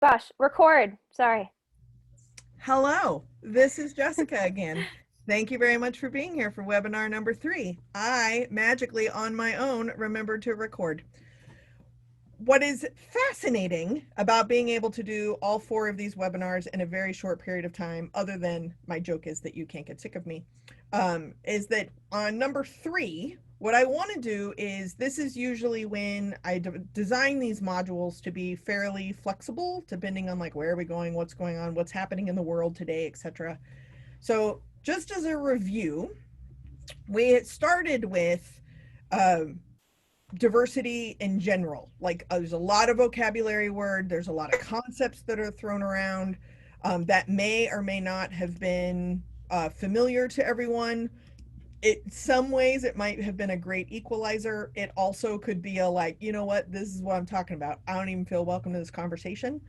Gosh, record. Sorry. Hello, this is Jessica again. Thank you very much for being here for webinar number 3. I magically on my own remembered to record. What is fascinating about being able to do all 4 of these webinars in a very short period of time, other than my joke is that you can't get sick of me, is that on number 3, what I want to do is this is usually when I design these modules to be fairly flexible, depending on like where are we going, what's going on, what's happening in the world today, etc. So just as a review, we started with um, diversity in general. Like there's a lot of vocabulary word, there's a lot of concepts that are thrown around that may or may not have been familiar to everyone. Some ways it might have been a great equalizer. It also could be a like, you know what, this is what I'm talking about. I don't even feel welcome to this conversation.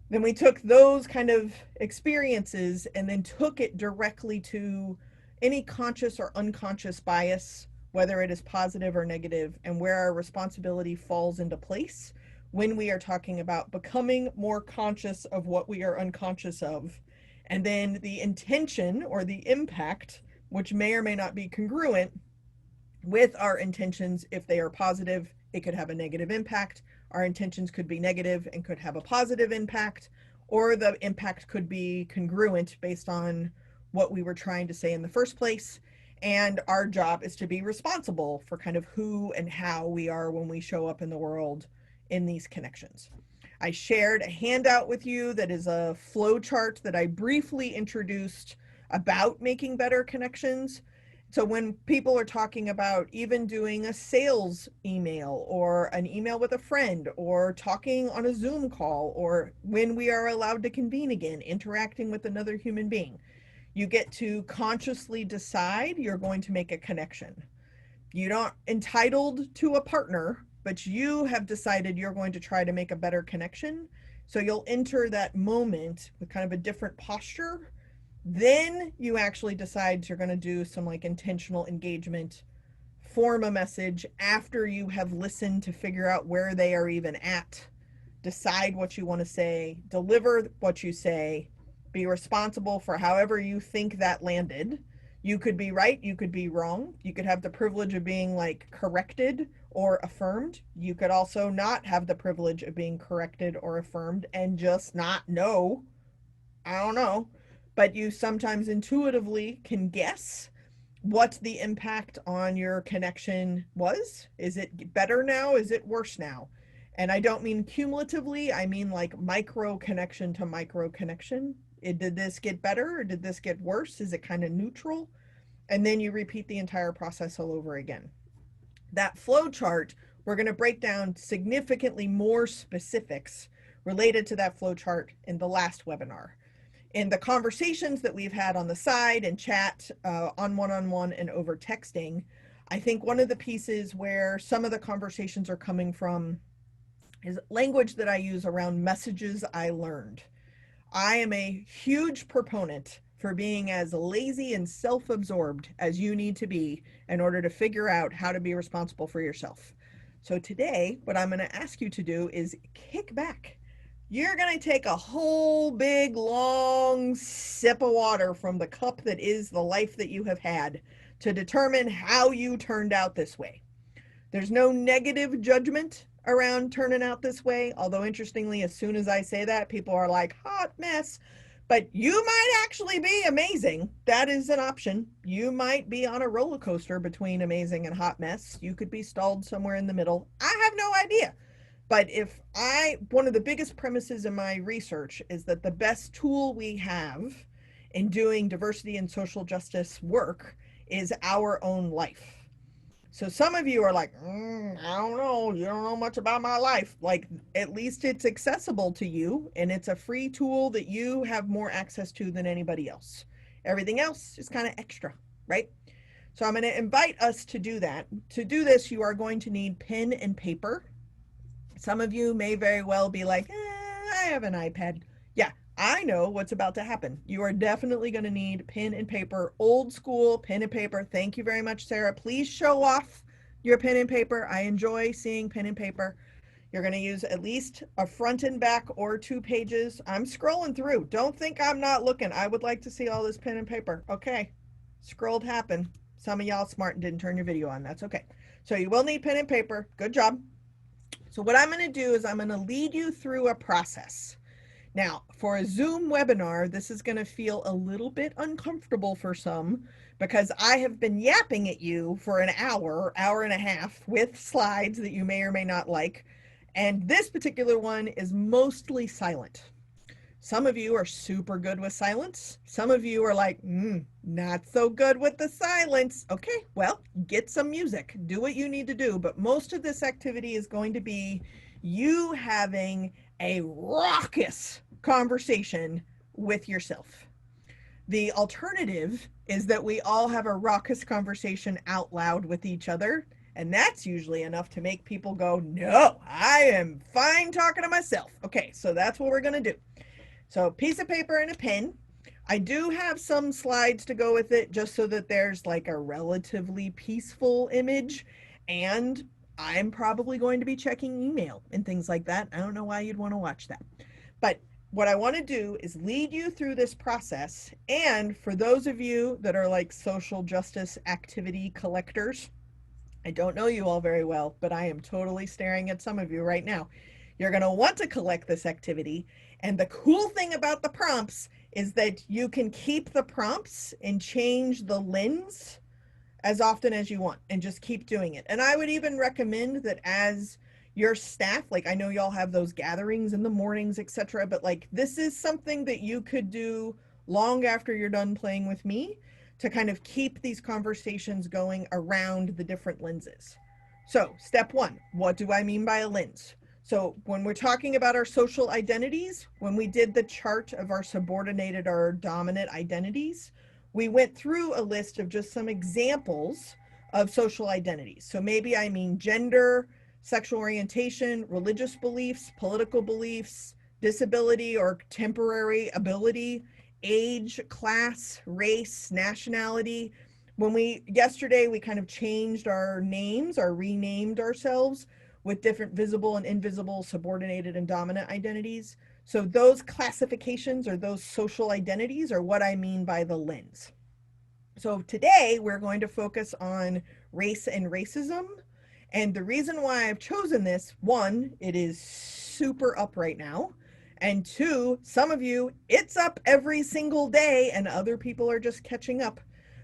Then we took those kind of experiences and then took it directly to any conscious or unconscious bias, whether it is positive or negative, and where our responsibility falls into place when we are talking about becoming more conscious of what we are unconscious of. And then the intention or the impact, which may or may not be congruent with our intentions. If they are positive, it could have a negative impact. Our intentions could be negative and could have a positive impact, or the impact could be congruent based on what we were trying to say in the first place. And our job is to be responsible for kind of who and how we are when we show up in the world in these connections. I shared a handout with you that is a flow chart that I briefly introduced about making better connections. So when people are talking about even doing a sales email or an email with a friend or talking on a Zoom call, or when we are allowed to convene again, interacting with another human being, you get to consciously decide you're going to make a connection. You're not entitled to a partner, but you have decided you're going to try to make a better connection. So you'll enter that moment with kind of a different posture. Then you actually decide you're going to do some like intentional engagement, form a message after you have listened to figure out where they are even at, decide what you want to say, deliver what you say, be responsible for however you think that landed. You could be right, you could be wrong. You could have the privilege of being like corrected or affirmed. You could also not have the privilege of being corrected or affirmed and just not know. I don't know. But you sometimes intuitively can guess what the impact on your connection was. Is it better now? Is it worse now? And I don't mean cumulatively, I mean like micro connection to micro connection. Did this get better or did this get worse? Is it kind of neutral? And then you repeat the entire process all over again. That flow chart, we're going to break down significantly more specifics related to that flow chart in the last webinar. In the conversations that we've had on the side and chat, on one-on-one and over texting, I think one of the pieces where some of the conversations are coming from is language that I use around messages I learned. I am a huge proponent for being as lazy and self-absorbed as you need to be in order to figure out how to be responsible for yourself. So today, what I'm going to ask you to do is kick back. You're going to take a whole big long sip of water from the cup that is the life that you have had to determine how you turned out this way. There's no negative judgment around turning out this way, although interestingly, as soon as I say that, people are like, hot mess. But you might actually be amazing. That is an option. You might be on a roller coaster between amazing and hot mess. You could be stalled somewhere in the middle. I have no idea. But one of the biggest premises in my research is that the best tool we have in doing diversity and social justice work is our own life. So some of you are like, I don't know, you don't know much about my life. Like, at least it's accessible to you and it's a free tool that you have more access to than anybody else. Everything else is kind of extra, right? So I'm going to invite us to do that. To do this, you are going to need pen and paper. Some of you may very well be like, I have an iPad. Yeah, I know what's about to happen. You are definitely going to need pen and paper, old school pen and paper. Thank you very much, Sarah. Please show off your pen and paper. I enjoy seeing pen and paper. You're going to use at least a front and back or 2 pages. I'm scrolling through. Don't think I'm not looking. I would like to see all this pen and paper. Okay. Scrolled happen. Some of y'all smart and didn't turn your video on. That's okay. So you will need pen and paper. Good job. So what I'm going to do is I'm going to lead you through a process. Now, for a Zoom webinar, this is going to feel a little bit uncomfortable for some because I have been yapping at you for an hour, hour and a half with slides that you may or may not like. And this particular one is mostly silent. Some of you are super good with silence. Some of you are like, not so good with the silence. Okay, well, get some music. Do what you need to do. But most of this activity is going to be you having a raucous conversation with yourself. The alternative is that we all have a raucous conversation out loud with each other. And that's usually enough to make people go, no, I am fine talking to myself. Okay, so that's what we're going to do. So a piece of paper and a pen. I do have some slides to go with it just so that there's like a relatively peaceful image. And I'm probably going to be checking email and things like that. I don't know why you'd want to watch that. But what I want to do is lead you through this process. And for those of you that are like social justice activity collectors, I don't know you all very well, but I am totally staring at some of you right now. You're going to want to collect this activity. And the cool thing about the prompts is that you can keep the prompts and change the lens as often as you want and just keep doing it. And I would even recommend that as your staff, like I know y'all have those gatherings in the mornings, etc., but like this is something that you could do long after you're done playing with me to kind of keep these conversations going around the different lenses. So step one, what do I mean by a lens? So when we're talking about our social identities, when we did the chart of our subordinated or dominant identities, we went through a list of just some examples of social identities. So maybe I mean gender, sexual orientation, religious beliefs, political beliefs, disability or temporary ability, age, class, race, nationality. Yesterday we kind of changed our names or renamed ourselves with different visible and invisible subordinated and dominant identities. So those classifications or those social identities are what I mean by the lens. So today we're going to focus on race and racism. And the reason why I've chosen this, one, it is super up right now. And two, some of you, it's up every single day and other people are just catching up.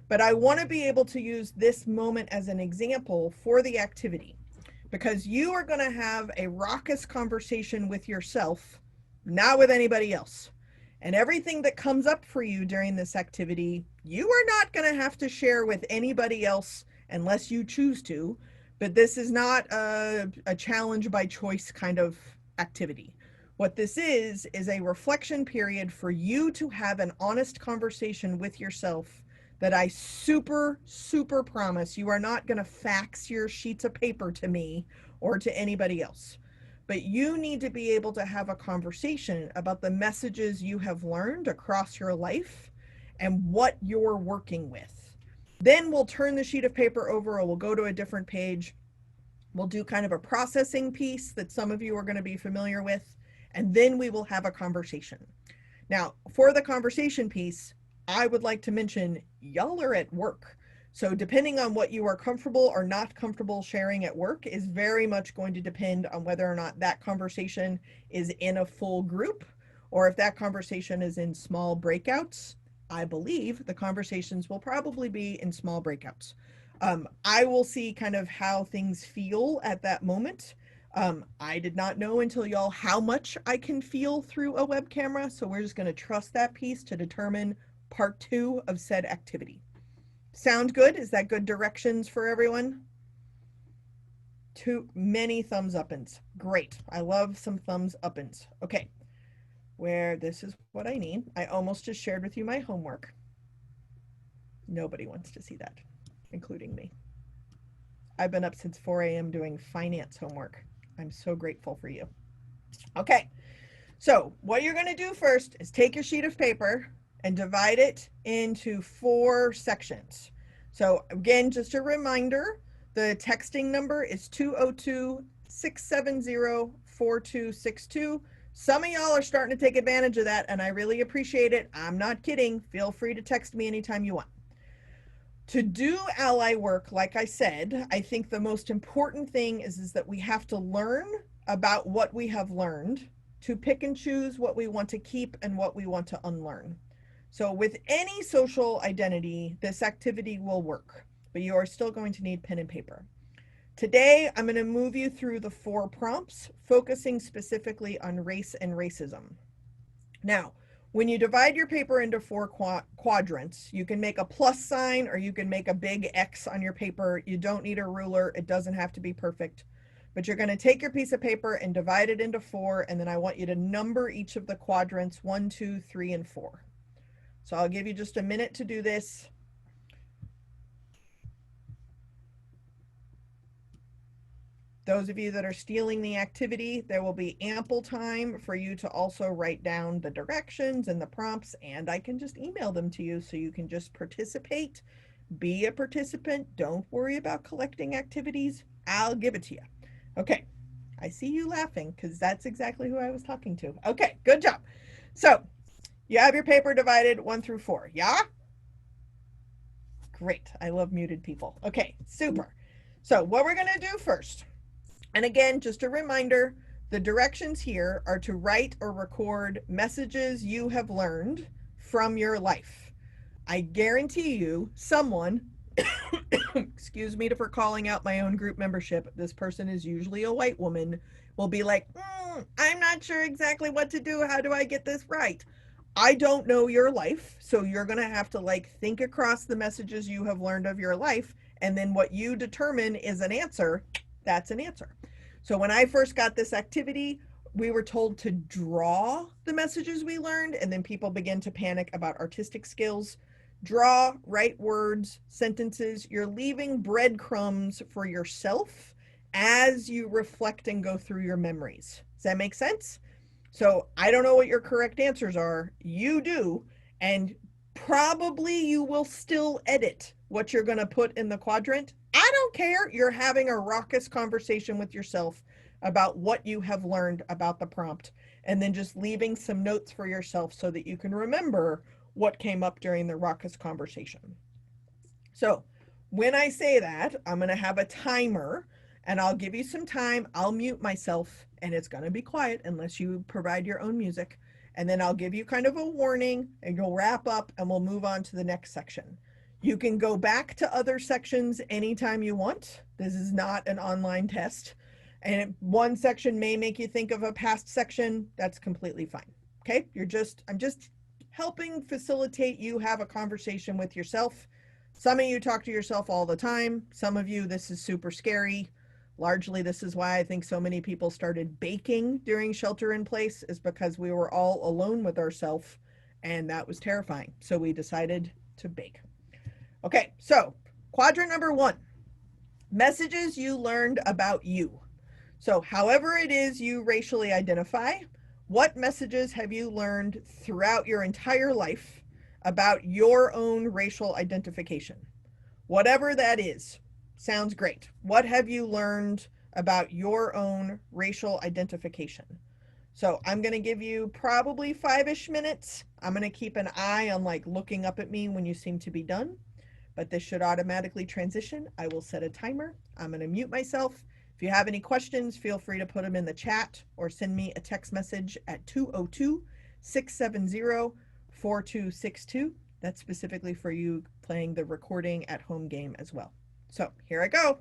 But I want to be able to use this moment as an example for the activity because you are going to have a raucous conversation with yourself, not with anybody else. And everything that comes up for you during this activity, you are not going to have to share with anybody else unless you choose to. But this is not a challenge by choice kind of activity. What this is a reflection period for you to have an honest conversation with yourself that I super, super promise you are not going to fax your sheets of paper to me or to anybody else. But you need to be able to have a conversation about the messages you have learned across your life and what you're working with. Then we'll turn the sheet of paper over or we'll go to a different page. We'll do kind of a processing piece that some of you are going to be familiar with, and then we will have a conversation. Now, for the conversation piece, I would like to mention y'all are at work. So depending on what you are comfortable or not comfortable sharing at work is very much going to depend on whether or not that conversation is in a full group or if that conversation is in small breakouts. I believe the conversations will probably be in small breakouts. I will see kind of how things feel at that moment. I did not know until y'all how much I can feel through a web camera, so we're just going to trust that piece to determine part 2 of said activity. Sound good? Is that good directions for everyone? Too many thumbs uppins. Great. I love some thumbs uppins. Okay. This is what I need. I almost just shared with you my homework. Nobody wants to see that, including me. I've been up since 4 a.m. doing finance homework. I'm so grateful for you. Okay. So what you're going to do first is take your sheet of paper and divide it into 4 sections. So again, just a reminder, the texting number is 202 670-4262. Some of y'all are starting to take advantage of that, and I really appreciate it. I'm not kidding. Feel free to text me anytime you want. To do ally work, like I said, I think the most important thing is that we have to learn about what we have learned to pick and choose what we want to keep and what we want to unlearn. So with any social identity, this activity will work, but you are still going to need pen and paper. Today, I'm going to move you through the 4 prompts, focusing specifically on race and racism. Now, when you divide your paper into 4 quadrants, you can make a plus sign or you can make a big X on your paper. You don't need a ruler. It doesn't have to be perfect. But you're going to take your piece of paper and divide it into 4, and then I want you to number each of the quadrants 1, 2, 3, and 4. So I'll give you just a minute to do this. Those of you that are stealing the activity, there will be ample time for you to also write down the directions and the prompts, and I can just email them to you so you can just participate. Be a participant. Don't worry about collecting activities. I'll give it to you. Okay. I see you laughing because that's exactly who I was talking to. Okay, good job. So you have your paper divided 1 through 4. Yeah? Great. I love muted people. Okay, super. So what we're going to do first, and again, just a reminder, the directions here are to write or record messages you have learned from your life. I guarantee you someone, excuse me for calling out my own group membership, this person is usually a white woman, will be like, I'm not sure exactly what to do. How do I get this right? I don't know your life, so you're going to have to think across the messages you have learned of your life, and then what you determine is an answer, that's an answer. So when I first got this activity, we were told to draw the messages we learned, and then people began to panic about artistic skills. Draw, write words, sentences. You're leaving breadcrumbs for yourself as you reflect and go through your memories. Does that make sense? So I don't know what your correct answers are. You do. And probably you will still edit what you're going to put in the quadrant. I don't care. You're having a raucous conversation with yourself about what you have learned about the prompt, and then just leaving some notes for yourself so that you can remember what came up during the raucous conversation. So when I say that, I'm going to have a timer and I'll give you some time. I'll mute myself and it's going to be quiet unless you provide your own music. And then I'll give you kind of a warning and you'll wrap up and we'll move on to the next section. You can go back to other sections anytime you want. This is not an online test. And one section may make you think of a past section. That's completely fine. Okay? I'm just helping facilitate you have a conversation with yourself. Some of you talk to yourself all the time. Some of you, this is super scary. Largely, this is why I think so many people started baking during shelter in place, is because we were all alone with ourselves and that was terrifying. So we decided to bake. Okay, so quadrant number 1, messages you learned about you. So however it is you racially identify, what messages have you learned throughout your entire life about your own racial identification? Whatever that is, sounds great. What have you learned about your own racial identification? So I'm going to give you probably 5-ish minutes. I'm going to keep an eye on looking up at me when you seem to be done, but this should automatically transition. I will set a timer. I'm going to mute myself. If you have any questions, feel free to put them in the chat or send me a text message at 202-670-4262. That's specifically for you playing the recording at home game as well. So here I go.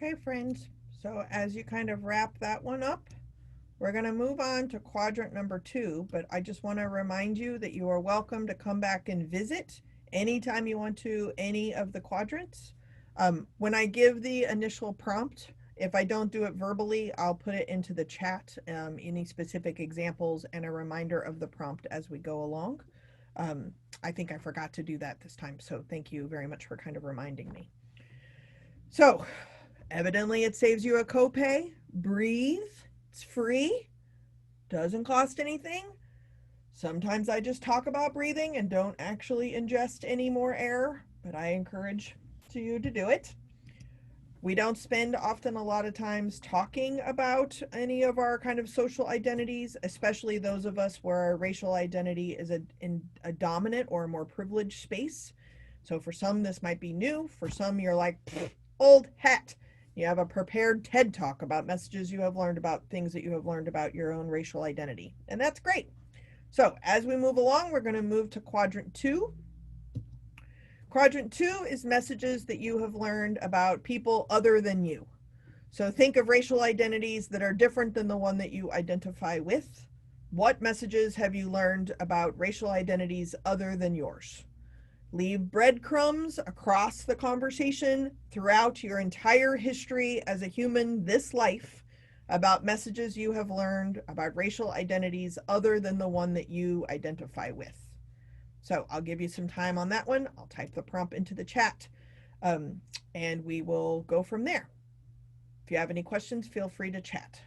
Okay, friends. So as you kind of wrap that one up, we're going to move on to quadrant number 2, but I just want to remind you that you are welcome to come back and visit anytime you want to any of the quadrants. When I give the initial prompt, if I don't do it verbally, I'll put it into the chat, any specific examples and a reminder of the prompt as we go along. Um, I think I forgot to do that this time, so thank you very much for kind of reminding me. So, evidently it saves you a copay. Breathe. It's free. Doesn't cost anything. Sometimes I just talk about breathing and don't actually ingest any more air, but I encourage you to do it. We don't spend often a lot of times talking about any of our kind of social identities, especially those of us where our racial identity is in a dominant or a more privileged space. So for some, this might be new. For some, you're like, old hat. You have a prepared TED talk about messages you have learned about things that you have learned about your own racial identity. And that's great. So as we move along, we're going to move to quadrant 2. Quadrant 2 is messages that you have learned about people other than you. So think of racial identities that are different than the one that you identify with. What messages have you learned about racial identities other than yours? Leave breadcrumbs across the conversation throughout your entire history as a human, this life, about messages you have learned about racial identities other than the one that you identify with. So I'll give you some time on that one. I'll type the prompt into the chat, and we will go from there. If you have any questions, feel free to chat.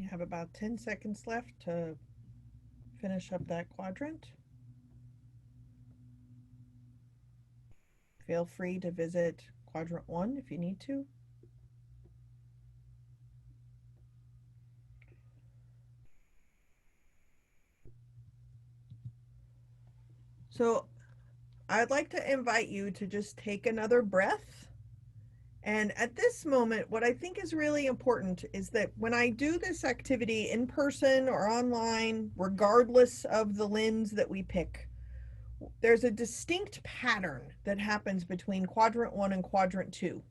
have about 10 seconds left to finish up that quadrant. Feel free to visit quadrant 1 if you need to. So I'd like to invite you to just take another breath. And at this moment, what I think is really important is that when I do this activity in person or online, regardless of the lens that we pick, there's a distinct pattern that happens between quadrant 1 and quadrant 2.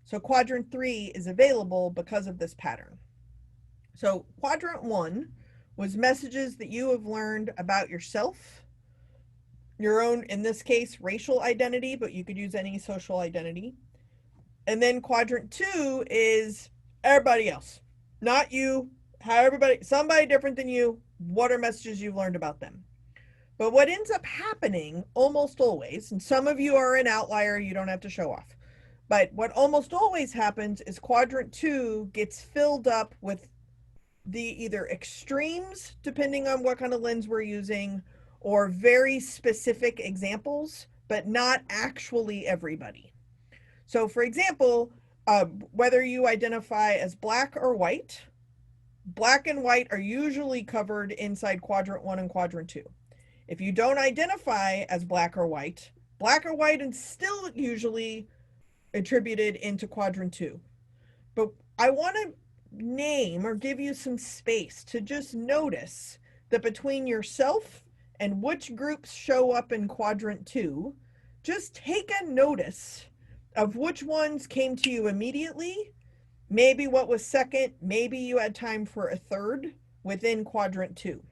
So quadrant 3 is available because of this pattern. So quadrant 1 was messages that you have learned about yourself, your own, in this case, racial identity, but you could use any social identity. And then quadrant 2 is everybody else, not you, how everybody, somebody different than you, what are messages you've learned about them. But what ends up happening almost always, and some of you are an outlier, you don't have to show off, but what almost always happens is quadrant 2 gets filled up with the either extremes, depending on what kind of lens we're using, or very specific examples, but not actually everybody. So, for example, whether you identify as black or white, black and white are usually covered inside quadrant 1 and quadrant 2. If you don't identify as black or white is still usually attributed into quadrant 2. But I want to name or give you some space to just notice that between yourself and which groups show up in quadrant 2, just take a notice of which ones came to you immediately, maybe what was second, maybe you had time for a third within quadrant 2.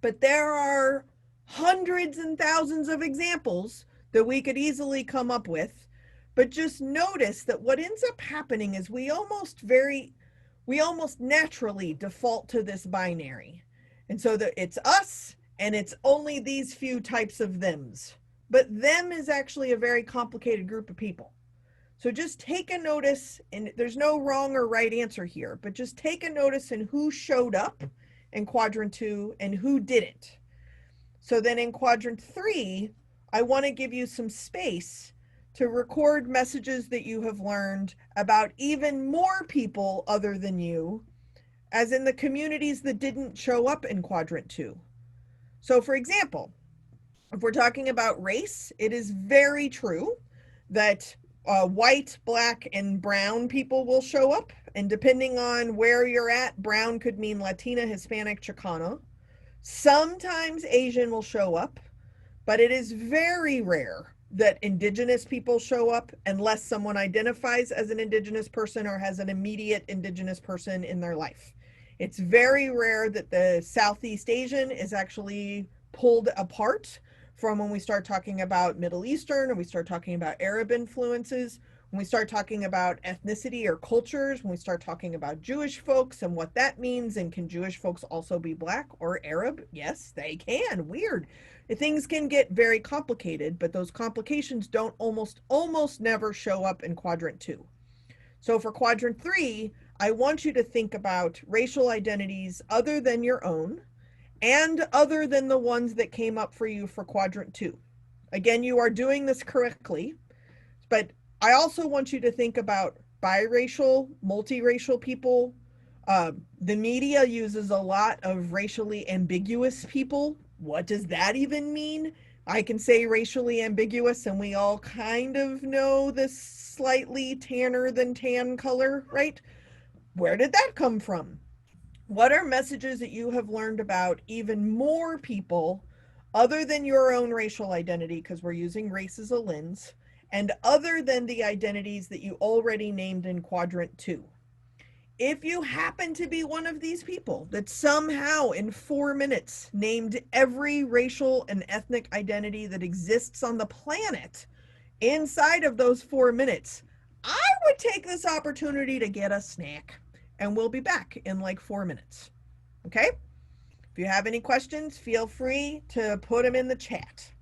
But there are hundreds and thousands of examples that we could easily come up with. But just notice that what ends up happening is we almost naturally default to this binary. And so that it's us and it's only these few types of thems. But them is actually a very complicated group of people. So just take a notice, and there's no wrong or right answer here, but just take a notice in who showed up in quadrant 2 and who didn't. So then in quadrant 3, I want to give you some space to record messages that you have learned about even more people other than you, as in the communities that didn't show up in quadrant 2. So for example, if we're talking about race, it is very true that white, black, and brown people will show up. And depending on where you're at, brown could mean Latina, Hispanic, Chicano. Sometimes Asian will show up, but it is very rare that indigenous people show up unless someone identifies as an indigenous person or has an immediate indigenous person in their life. It's very rare that the Southeast Asian is actually pulled apart from when we start talking about Middle Eastern or we start talking about Arab influences. When we start talking about ethnicity or cultures, when we start talking about Jewish folks and what that means, and can Jewish folks also be black or Arab? Yes, they can. Weird. Things can get very complicated, but those complications don't almost never show up in quadrant 2. So for quadrant 3, I want you to think about racial identities other than your own and other than the ones that came up for you for quadrant 2. Again, you are doing this correctly, but I also want you to think about biracial, multiracial people. The media uses a lot of racially ambiguous people. What does that even mean? I can say racially ambiguous, and we all kind of know this slightly tanner than tan color, right? Where did that come from? What are messages that you have learned about even more people other than your own racial identity, because we're using race as a lens, and other than the identities that you already named in quadrant 2? If you happen to be one of these people that somehow in 4 minutes named every racial and ethnic identity that exists on the planet inside of those 4 minutes, I would take this opportunity to get a snack. And we'll be back in like 4 minutes. Okay? If you have any questions, feel free to put them in the chat.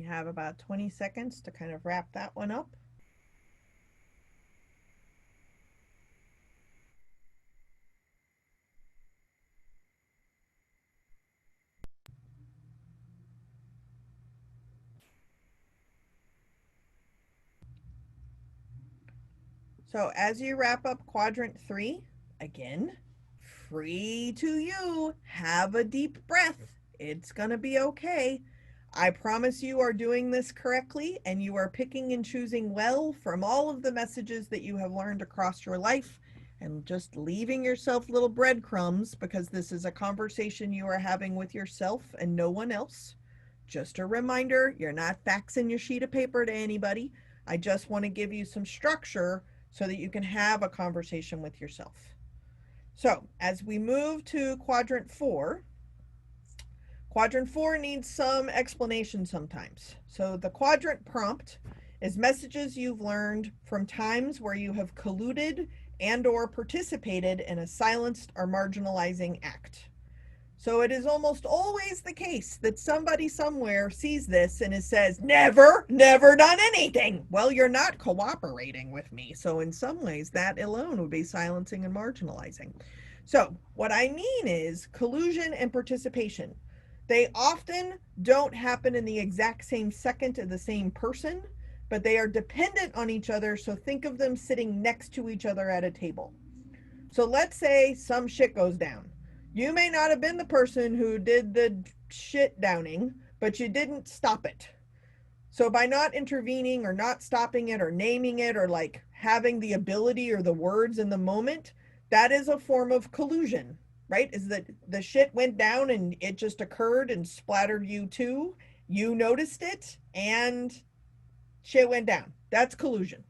You have about 20 seconds to kind of wrap that one up. So as you wrap up quadrant 3, again, free to you. Have a deep breath. It's going to be okay. I promise you are doing this correctly and you are picking and choosing well from all of the messages that you have learned across your life and just leaving yourself little breadcrumbs because this is a conversation you are having with yourself and no one else. Just a reminder, you're not faxing your sheet of paper to anybody. I just want to give you some structure so that you can have a conversation with yourself. So as we move to quadrant four needs some explanation sometimes. So the quadrant prompt is messages you've learned from times where you have colluded and or participated in a silenced or marginalizing act. So it is almost always the case that somebody somewhere sees this and it says, never, never done anything. Well, you're not cooperating with me. So in some ways, that alone would be silencing and marginalizing. So what I mean is collusion and participation. They often don't happen in the exact same second of the same person, but they are dependent on each other. So think of them sitting next to each other at a table. So let's say some shit goes down. You may not have been the person who did the shit downing, but you didn't stop it. So by not intervening or not stopping it or naming it or like having the ability or the words in the moment, that is a form of collusion, right? Is that the shit went down and it just occurred and splattered you too. You noticed it and shit went down. That's collusion.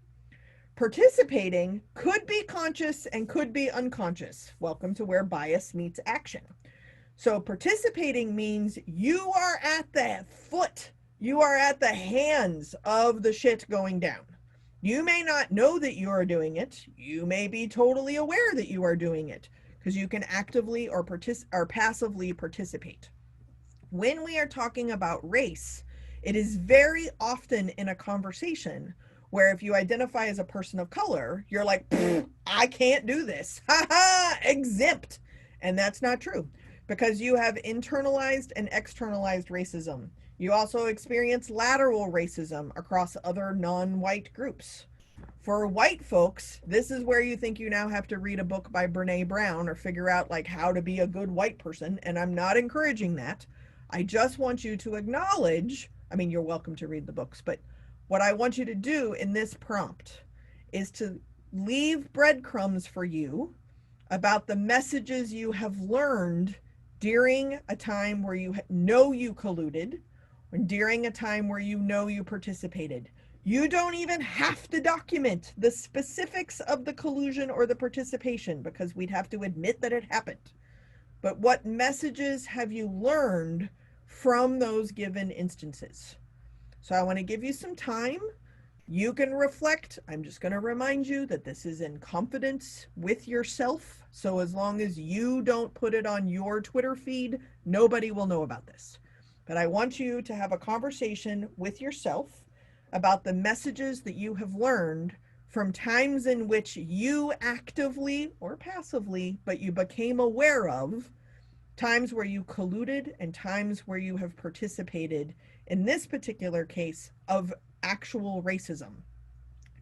Participating could be conscious and could be unconscious. Welcome to where bias meets action. So participating means you are at the foot, you are at the hands of the shit going down. You may not know that you are doing it. You may be totally aware that you are doing it because you can actively or passively participate. When we are talking about race, it is very often in a conversation where if you identify as a person of color, you're like, I can't do this. Ha ha, exempt. And that's not true because you have internalized and externalized racism. You also experience lateral racism across other non white groups. For white folks, this is where you think you now have to read a book by Brene Brown or figure out like how to be a good white person. And I'm not encouraging that. I just want you to acknowledge, I mean, you're welcome to read the books, but what I want you to do in this prompt is to leave breadcrumbs for you about the messages you have learned during a time where you know you colluded or during a time where you know you participated. You don't even have to document the specifics of the collusion or the participation because we'd have to admit that it happened. But what messages have you learned from those given instances? So I want to give you some time. You can reflect. I'm just going to remind you that this is in confidence with yourself. So as long as you don't put it on your Twitter feed, nobody will know about this. But I want you to have a conversation with yourself about the messages that you have learned from times in which you actively or passively, but you became aware of times where you colluded and times where you have participated, in this particular case, of actual racism.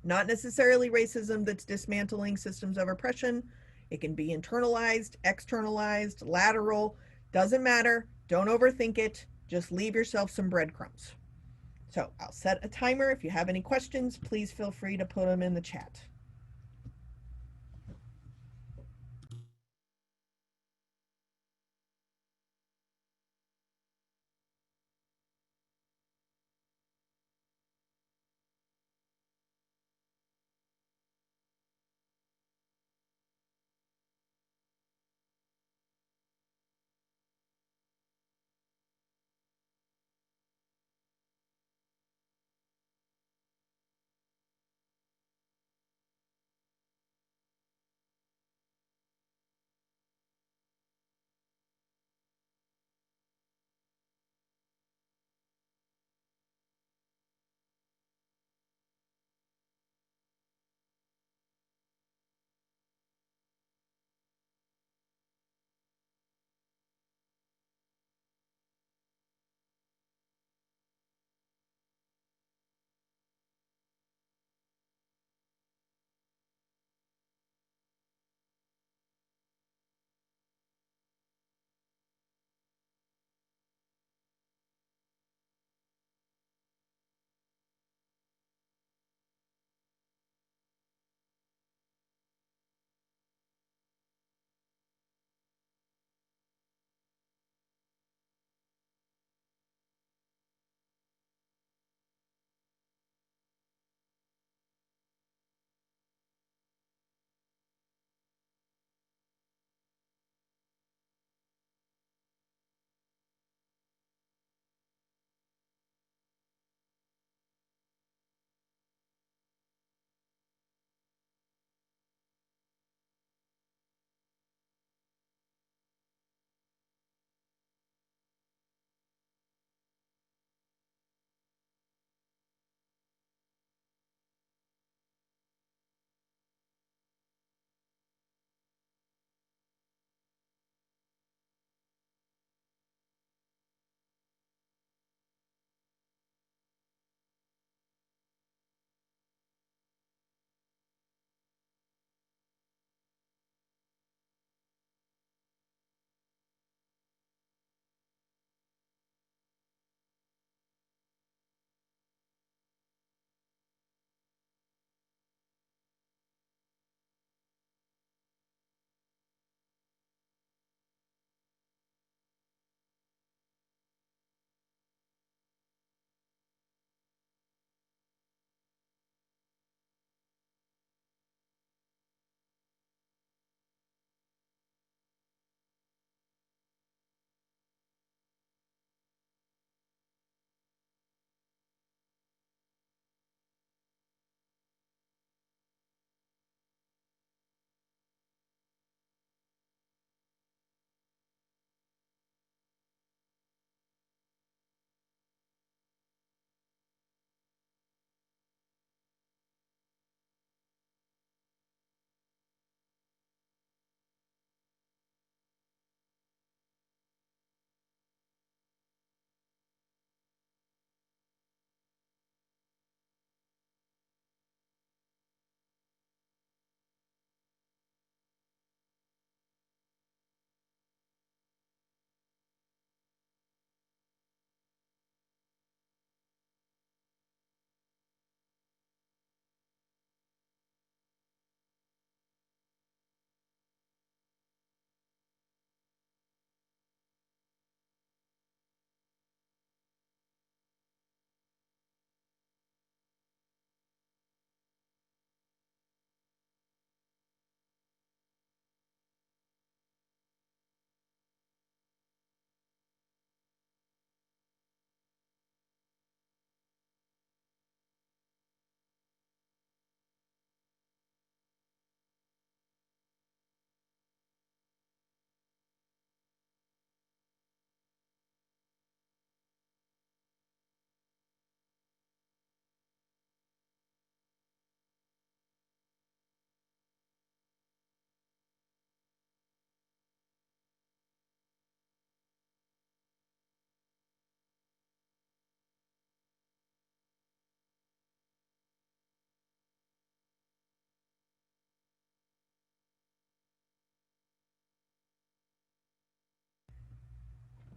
Not necessarily racism that's dismantling systems of oppression. It can be internalized, externalized, lateral, doesn't matter. Don't overthink it. Just leave yourself some breadcrumbs. So I'll set a timer. If you have any questions, please feel free to put them in the chat.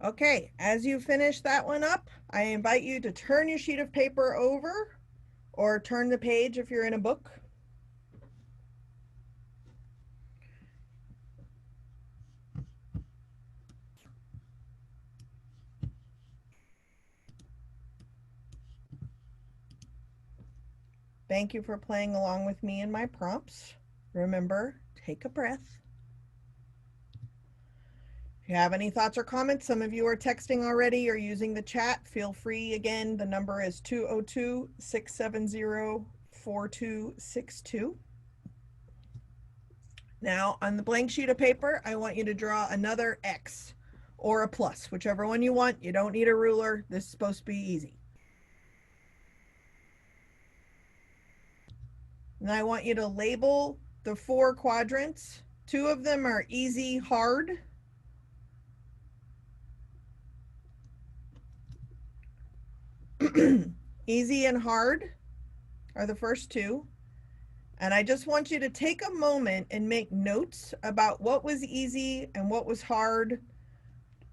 Okay, as you finish that one up, I invite you to turn your sheet of paper over or turn the page if you're in a book. Thank you for playing along with me in my prompts. Remember, take a breath. If you have any thoughts or comments, some of you are texting already or using the chat, feel free. Again, the number is 202-670-4262. Now, on the blank sheet of paper, I want you to draw another X or a plus, whichever one you want. You don't need a ruler. This is supposed to be easy. And I want you to label the 4 quadrants. 2 of them are easy, hard. Easy and hard are the first 2. And I just want you to take a moment and make notes about what was easy and what was hard,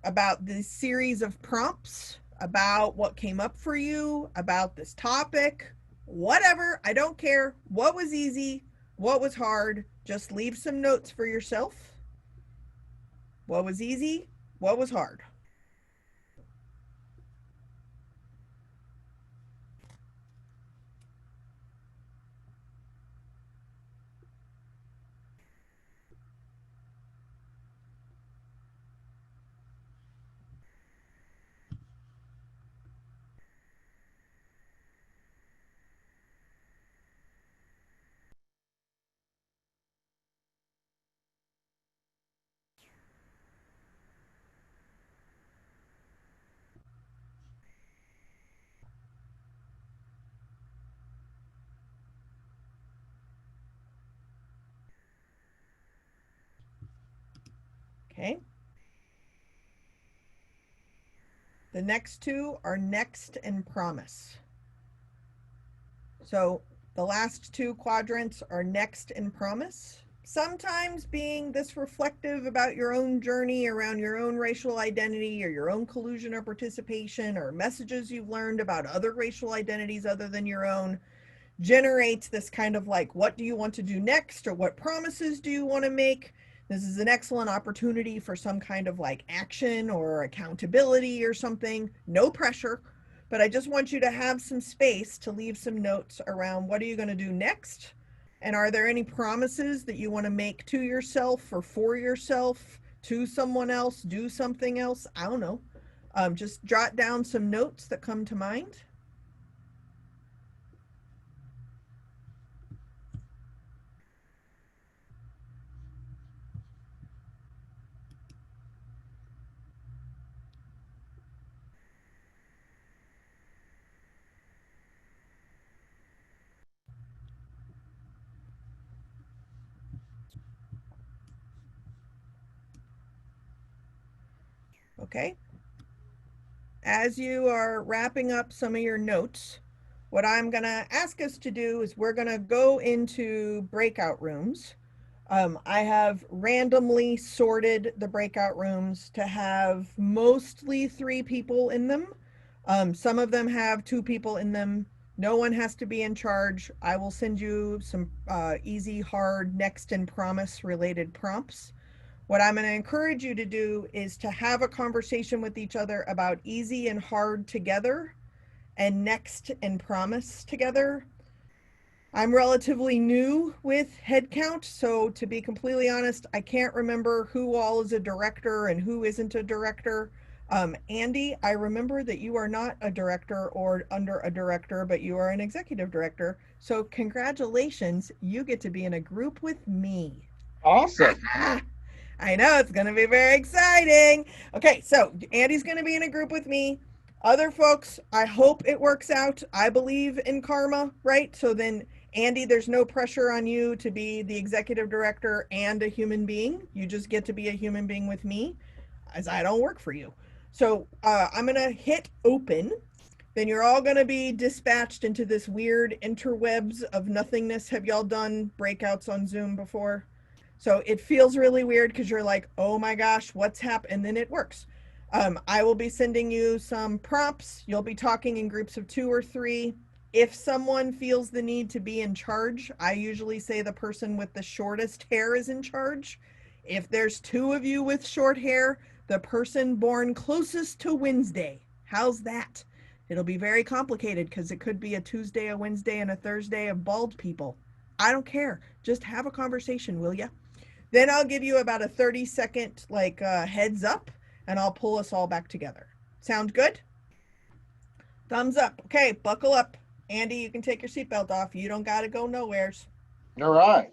about this series of prompts, about what came up for you, about this topic, whatever. I don't care what was easy, what was hard. Just leave some notes for yourself. What was easy, what was hard. Okay. The next 2 are next and promise. So the last 2 quadrants are next and promise. Sometimes being this reflective about your own journey around your own racial identity or your own collusion or participation or messages you've learned about other racial identities other than your own generates this kind of like, what do you want to do next, or what promises do you want to make? This is an excellent opportunity for some kind of like action or accountability or something. No pressure, but I just want you to have some space to leave some notes around what are you going to do next, and are there any promises that you want to make to yourself or for yourself, to someone else, do something else. I don't know. Just jot down some notes that come to mind. Okay. As you are wrapping up some of your notes, what I'm going to ask us to do is we're going to go into breakout rooms. I have randomly sorted the breakout rooms to have mostly 3 people in them. Some of them have 2 people in them. No one has to be in charge. I will send you some easy, hard, next, and promise related prompts. What I'm going to encourage you to do is to have a conversation with each other about easy and hard together and next and promise together. I'm relatively new with headcount, so to be completely honest, I can't remember who all is a director and who isn't a director. Andy, I remember that you are not a director or under a director, but you are an executive director. So congratulations, you get to be in a group with me. Awesome. I know it's going to be very exciting. Okay, so Andy's going to be in a group with me. Other folks, I hope it works out. I believe in karma, right? So then, Andy, there's no pressure on you to be the executive director and a human being. You just get to be a human being with me, as I don't work for you. So I'm going to hit open. Then you're all going to be dispatched into this weird interwebs of nothingness. Have y'all done breakouts on Zoom before? So it feels really weird because you're like, oh my gosh, what's happened? And then it works. I will be sending you some prompts. You'll be talking in groups of 2 or 3. If someone feels the need to be in charge, I usually say the person with the shortest hair is in charge. If there's 2 of you with short hair, the person born closest to Wednesday. How's that? It'll be very complicated because it could be a Tuesday, a Wednesday, and a Thursday of bald people. I don't care. Just have a conversation, will ya? Then I'll give you about a 30-second heads up, and I'll pull us all back together. Sound good? Thumbs up. Okay, buckle up. Andy, you can take your seatbelt off. You don't gotta go nowheres. All right.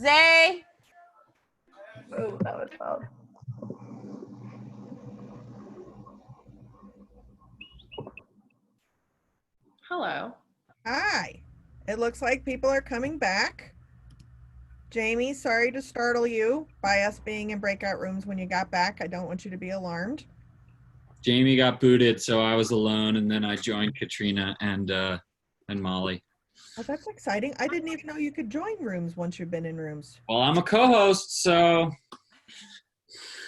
Zay. Oh, that was loud. Hello. Hi. It looks like people are coming back. Jamie, sorry to startle you by us being in breakout rooms when you got back. I don't want you to be alarmed. Jamie got booted, so I was alone, and then I joined Katrina and Molly. Oh, that's exciting. I didn't even know you could join rooms once you've been in rooms. Well, I'm a co-host, so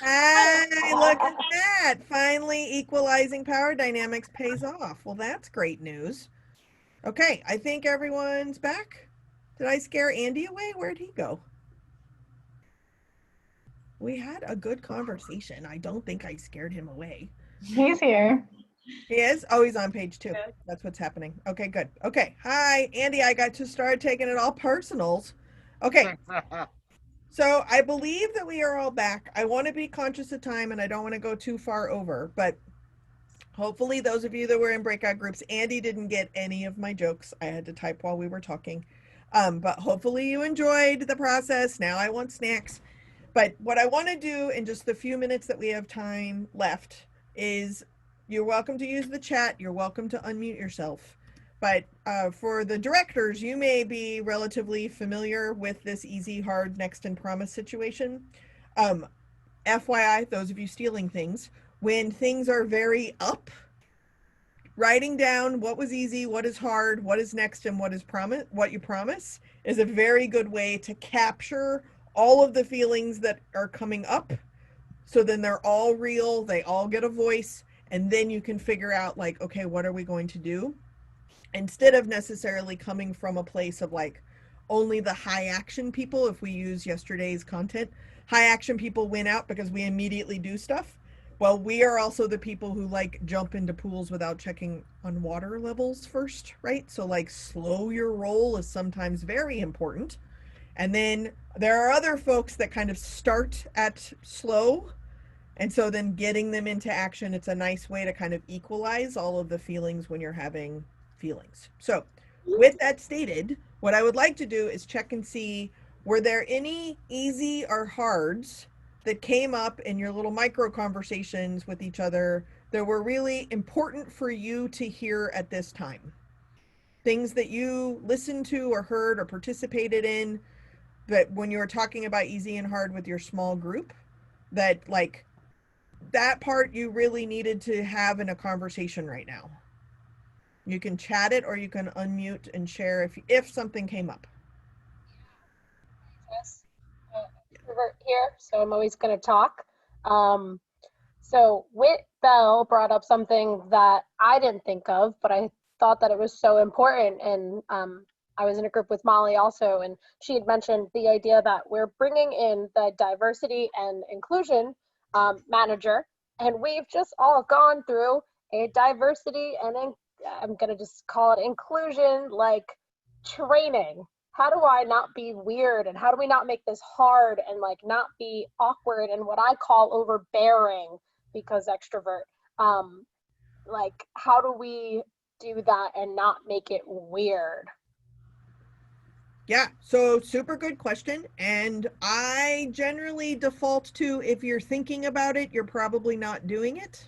Hey, look at that. Finally, equalizing power dynamics pays off. Well, that's great news. Okay, I think everyone's back. Did I scare Andy away? Where'd he go? We had a good conversation. I don't think I scared him away. He's here. He is? Oh, he's on page 2. That's what's happening. Okay, good. Okay. Hi, Andy. I got to start taking it all personals. Okay. So I believe that we are all back. I want to be conscious of time and I don't want to go too far over, but hopefully those of you that were in breakout groups, Andy didn't get any of my jokes. I had to type while we were talking. But hopefully you enjoyed the process. Now I want snacks. But what I want to do in just the few minutes that we have time left is you're welcome to use the chat. You're welcome to unmute yourself. But for the directors, you may be relatively familiar with this easy, hard, next, and promise situation. FYI, those of you stealing things, when things are very up, writing down what was easy, what is hard, what is next, and what you promise is a very good way to capture all of the feelings that are coming up. So then they're all real, they all get a voice, and then you can figure out like, okay, what are we going to do? Instead of necessarily coming from a place of like only the high action people, if we use yesterday's content, high action people win out because we immediately do stuff. Well, we are also the people who like jump into pools without checking on water levels first, right? So like slow your roll is sometimes very important. And then there are other folks that kind of start at slow. And so then getting them into action, it's a nice way to kind of equalize all of the feelings when you're having feelings. So with that stated, what I would like to do is check and see, were there any easy or hards that came up in your little micro conversations with each other that were really important for you to hear at this time? Things that you listened to or heard or participated in that when you were talking about easy and hard with your small group, that like that part you really needed to have in a conversation right now. You can chat it or you can unmute and share if something came up. Yes, extrovert here, so I'm always going to talk. So Whit Bell brought up something that I didn't think of, but I thought that it was so important. And I was in a group with Molly also, and she had mentioned the idea that we're bringing in the diversity and inclusion manager, and we've just all gone through a diversity and I'm going to just call it inclusion like training. How do I not be weird, and how do we not make this hard and like not be awkward and what I call overbearing because extrovert? Like how do we do that and not make it weird? Yeah, so super good question. And I generally default to, if you're thinking about it, you're probably not doing it,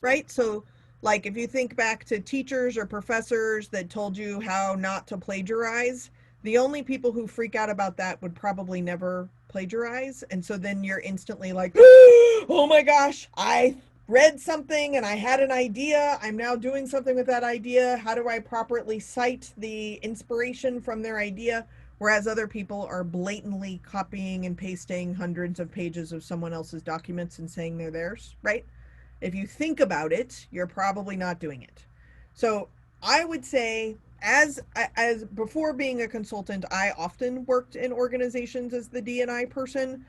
right? So like if you think back to teachers or professors that told you how not to plagiarize, the only people who freak out about that would probably never plagiarize. And so then you're instantly like, oh my gosh, I read something and I had an idea. I'm now doing something with that idea. How do I properly cite the inspiration from their idea? Whereas other people are blatantly copying and pasting hundreds of pages of someone else's documents and saying they're theirs, right? If you think about it, you're probably not doing it. So I would say, as before being a consultant, I often worked in organizations as the D&I person,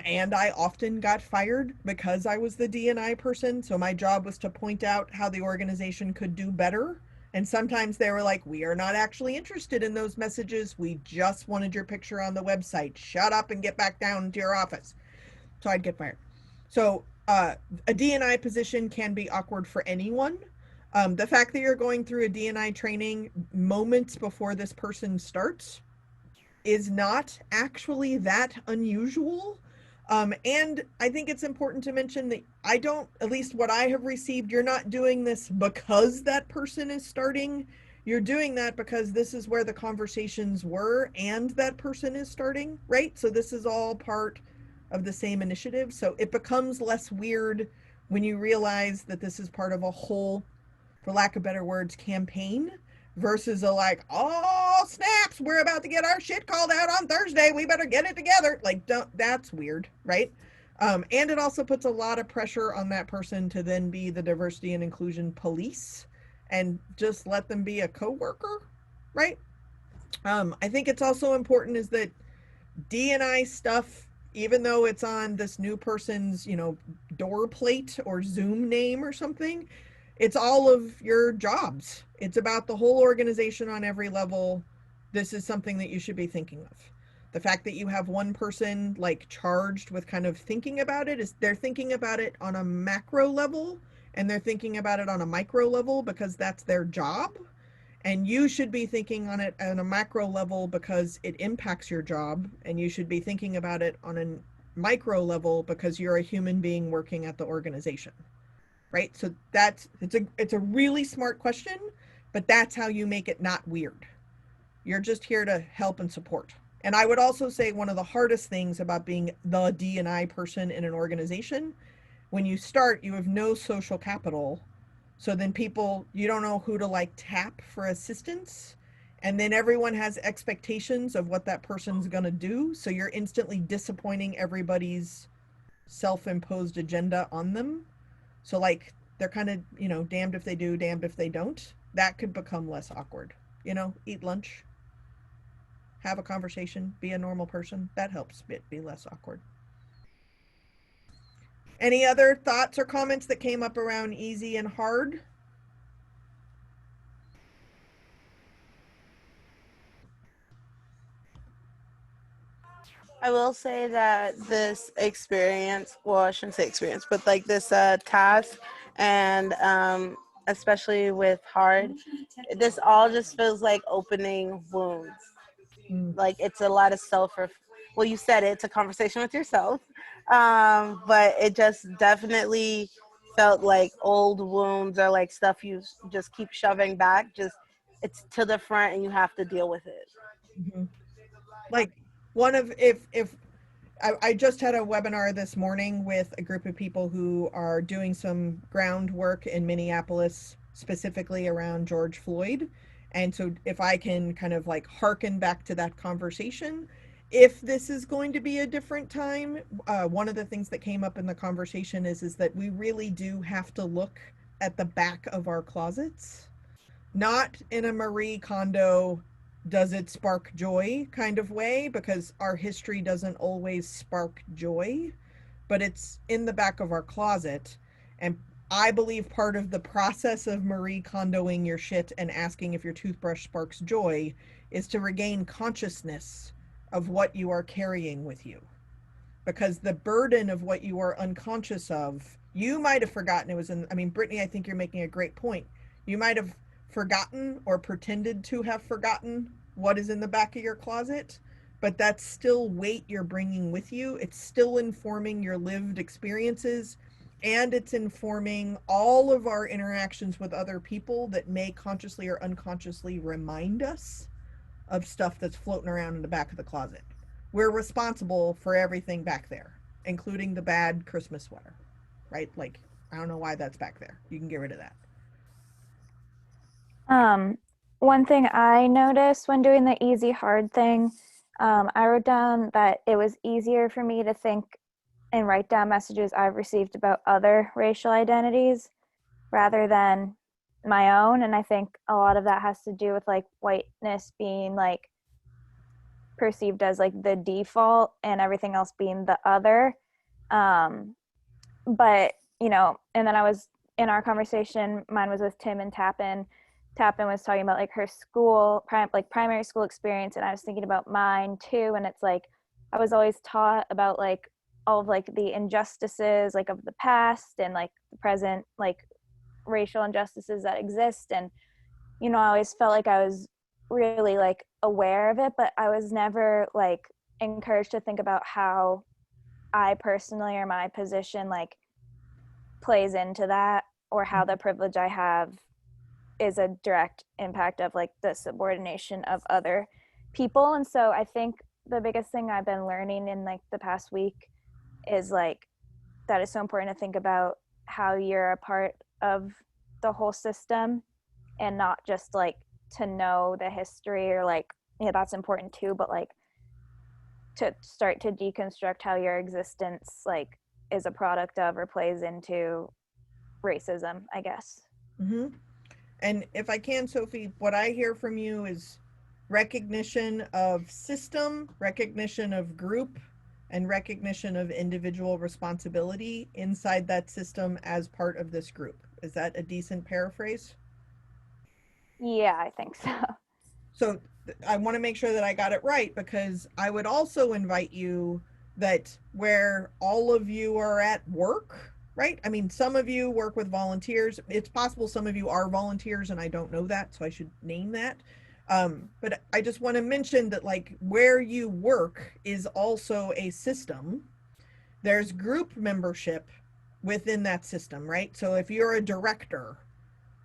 and I often got fired because I was the D&I person. So my job was to point out how the organization could do better. And sometimes they were like, we are not actually interested in those messages. We just wanted your picture on the website. Shut up and get back down to your office. So I'd get fired. So a D&I position can be awkward for anyone. The fact that you're going through a D&I training moments before this person starts is not actually that unusual. And I think it's important to mention that I don't, at least what I have received, you're not doing this because that person is starting. You're doing that because this is where the conversations were and that person is starting, right? So this is all part of the same initiative. So it becomes less weird when you realize that this is part of a whole, for lack of better words, campaign versus a like, oh snaps, we're about to get our shit called out on Thursday. We better get it together. Like, don't, that's weird, right? And it also puts a lot of pressure on that person to then be the diversity and inclusion police and just let them be a coworker, right? I think it's also important is that D&I stuff, even though it's on this new person's, door plate or Zoom name or something, it's all of your jobs. It's about the whole organization on every level. This is something that you should be thinking of. The fact that you have one person like charged with kind of thinking about it is they're thinking about it on a macro level and they're thinking about it on a micro level because that's their job. And you should be thinking on it on a macro level because it impacts your job, and you should be thinking about it on a micro level because you're a human being working at the organization, right? So it's a really smart question, but that's how you make it not weird. You're just here to help and support. And I would also say one of the hardest things about being the D&I person in an organization, when you start, you have no social capital. So then people, you don't know who to like tap for assistance. And then everyone has expectations of what that person's going to do. So you're instantly disappointing everybody's self-imposed agenda on them. So like they're kind of, damned if they do, damned if they don't. That could become less awkward. Eat lunch, have a conversation, be a normal person. That helps it be less awkward. Any other thoughts or comments that came up around easy and hard? I will say that this experience, well, I shouldn't say experience, but like this task, and especially with hard, this all just feels like opening wounds. Mm. Like it's a lot of well, you said it, it's a conversation with yourself, but it just definitely felt like old wounds or like stuff you just keep shoving back. Just it's to the front, and you have to deal with it. Mm-hmm. Like one of if I just had a webinar this morning with a group of people who are doing some groundwork in Minneapolis, specifically around George Floyd. And so if I can kind of like harken back to that conversation, if this is going to be a different time, one of the things that came up in the conversation is that we really do have to look at the back of our closets, not in a Marie Kondo does it spark joy kind of way, because our history doesn't always spark joy, but it's in the back of our closet. And I believe part of the process of Marie Kondoing your shit and asking if your toothbrush sparks joy is to regain consciousness of what you are carrying with you. Because the burden of what you are unconscious of, you might have forgotten it was in, I mean, Brittany, I think you're making a great point. You might have forgotten or pretended to have forgotten what is in the back of your closet, but that's still weight you're bringing with you. It's still informing your lived experiences, and it's informing all of our interactions with other people that may consciously or unconsciously remind us of stuff that's floating around in the back of the closet. We're responsible for everything back there, including the bad Christmas sweater, right? Like, I don't know why that's back there. You can get rid of that. Um, One thing I noticed when doing the easy hard thing, I wrote down that it was easier for me to think and write down messages I've received about other racial identities rather than my own. And I think a lot of that has to do with like whiteness being like perceived as like the default and everything else being the other. But and then I was in our conversation, mine was with Tim and Tappan. Tappan was talking about like her school, like primary school experience, and I was thinking about mine too. And it's like I was always taught about like all of like the injustices like of the past and like the present like racial injustices that exist. And I always felt like I was really like aware of it, but I was never like encouraged to think about how I personally or my position like plays into that, or how the privilege I have is a direct impact of like the subordination of other people. And so I think the biggest thing I've been learning in like the past week is like that is so important to think about how you're a part of the whole system, and not just like to know the history, or like, yeah, that's important too, but like to start to deconstruct how your existence like is a product of or plays into racism, I guess. Mm-hmm. And if I can, Sophie, what I hear from you is recognition of system, recognition of group, and recognition of individual responsibility inside that system as part of this group. Is that a decent paraphrase? Yeah, I think so. So I want to make sure that I got it right, because I would also invite you that where all of you are at work, right? I mean, some of you work with volunteers. It's possible some of you are volunteers and I don't know that, so I should name that. But I just want to mention that, like, where you work is also a system. There's group membership within that system, right? So if you're a director,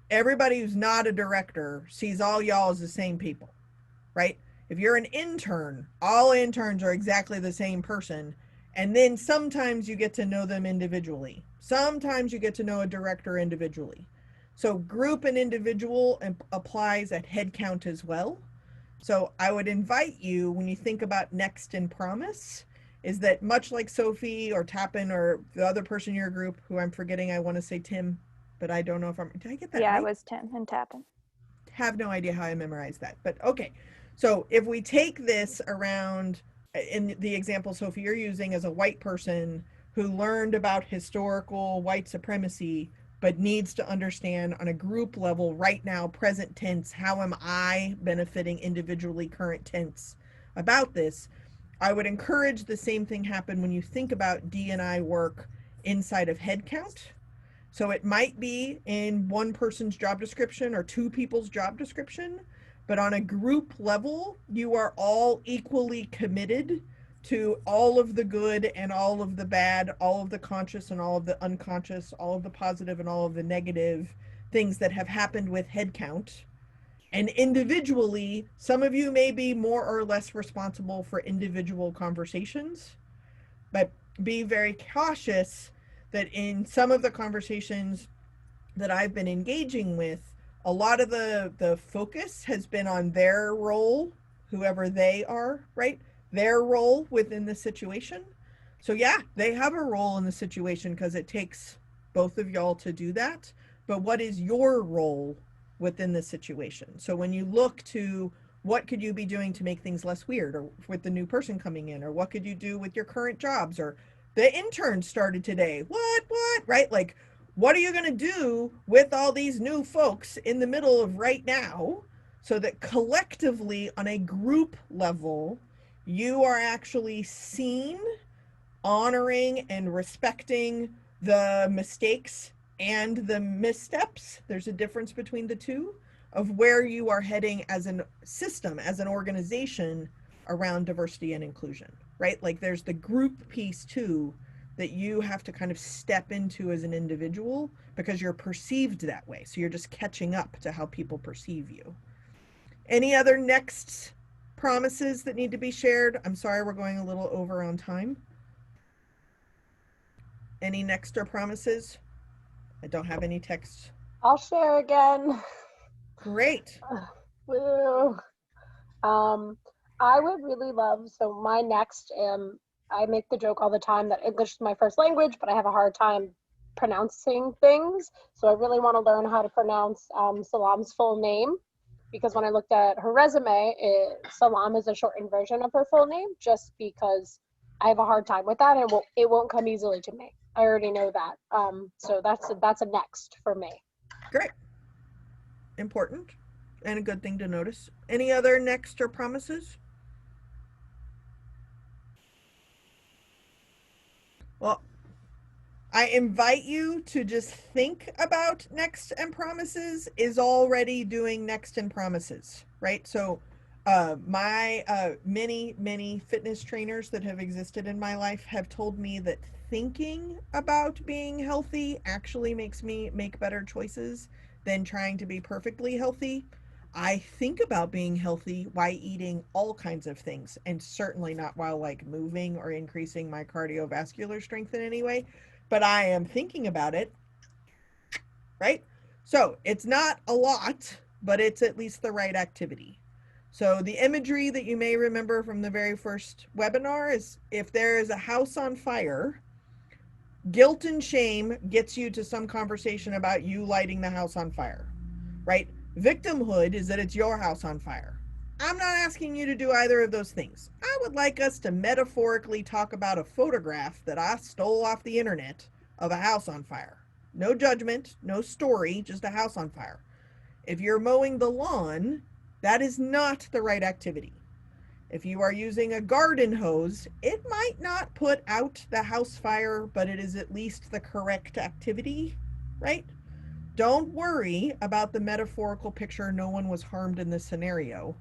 everybody who's not a director sees all y'all as the same people, right? If you're an intern, all interns are exactly the same person. And then sometimes you get to know them individually. Sometimes you get to know a director individually. So group and individual applies at head count as well. So I would invite you, when you think about next and promise, is that much like Sophie or Tappan or the other person in your group, who I'm forgetting, I want to say Tim, but I don't know if did I get that Yeah, right? it was Tim and Tappan. Have no idea how I memorized that, but okay. So if we take this around in the example, Sophie, you're using as a white person who learned about historical white supremacy, but needs to understand on a group level right now, present tense, how am I benefiting individually, current tense about this? I would encourage the same thing happen when you think about D&I work inside of headcount. So it might be in one person's job description or two people's job description, but on a group level, you are all equally committed to all of the good and all of the bad, all of the conscious and all of the unconscious, all of the positive and all of the negative things that have happened with headcount. And individually, some of you may be more or less responsible for individual conversations, but be very cautious that in some of the conversations that I've been engaging with, a lot of the focus has been on their role, whoever they are, right? Their role within the situation. So yeah, they have a role in the situation because it takes both of y'all to do that. But what is your role within the situation? So when you look to what could you be doing to make things less weird, or with the new person coming in, or what could you do with your current jobs, or the intern started today, what, right? Like, what are you going to do with all these new folks in the middle of right now, so that collectively on a group level you are actually seen, honoring and respecting the mistakes and the missteps. There's a difference between the two, of where you are heading as a system, as an organization, around diversity and inclusion, right? Like, there's the group piece too that you have to kind of step into as an individual, because you're perceived that way. So you're just catching up to how people perceive you. Any other next promises that need to be shared? I'm sorry, we're going a little over on time. Any next or promises? I don't have any text. I'll share again. Great. Woo. I would really love, so my next, I make the joke all the time that English is my first language, but I have a hard time pronouncing things. So I really want to learn how to pronounce Salam's full name, because when I looked at her resume, Salam is a shortened version of her full name, just because I have a hard time with that, and it won't come easily to me. I already know that. So that's a next for me. Great. Important and a good thing to notice. Any other next or promises? Well, I invite you to just think about next and promises is already doing next and promises, right? So My many fitness trainers that have existed in my life have told me that thinking about being healthy actually makes me make better choices than trying to be perfectly healthy. I think about being healthy while eating all kinds of things, and certainly not while like moving or increasing my cardiovascular strength in any way, but I am thinking about it, right? So it's not a lot, but it's at least the right activity. So the imagery that you may remember from the very first webinar is if there is a house on fire, guilt and shame gets you to some conversation about you lighting the house on fire, right? Victimhood is that it's your house on fire. I'm not asking you to do either of those things. I would like us to metaphorically talk about a photograph that I stole off the internet of a house on fire. No judgment, no story, just a house on fire. If you're mowing the lawn, that is not the right activity. If you are using a garden hose, it might not put out the house fire, but it is at least the correct activity, right? Don't worry about the metaphorical picture. No one was harmed in this scenario.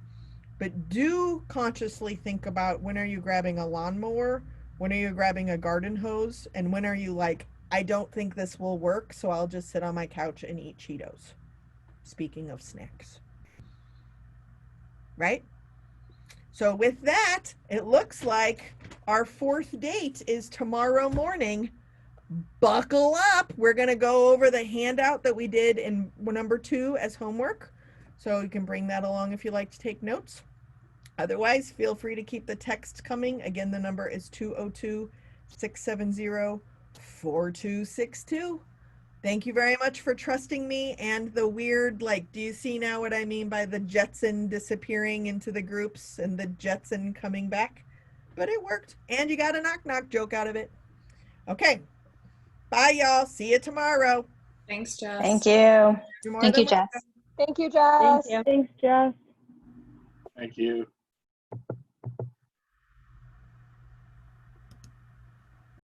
But do consciously think about when are you grabbing a lawnmower, when are you grabbing a garden hose, and when are you like, I don't think this will work, so I'll just sit on my couch and eat Cheetos. Speaking of snacks, right? So with that, it looks like our fourth date is tomorrow morning. Buckle up. We're going to go over the handout that we did in number 2 as homework. So you can bring that along if you like to take notes. Otherwise, feel free to keep the text coming. Again, the number is 202-670-4262. Thank you very much for trusting me and the weird, like, do you see now what I mean by the Jetson disappearing into the groups and the Jetson coming back? But it worked, and you got a knock-knock joke out of it. Okay, bye, y'all. See you tomorrow. Thanks, Jess. Thank you. You're more Thank than you, Jess. welcome. Thank you, Jess. Thanks, Jess. Thank you.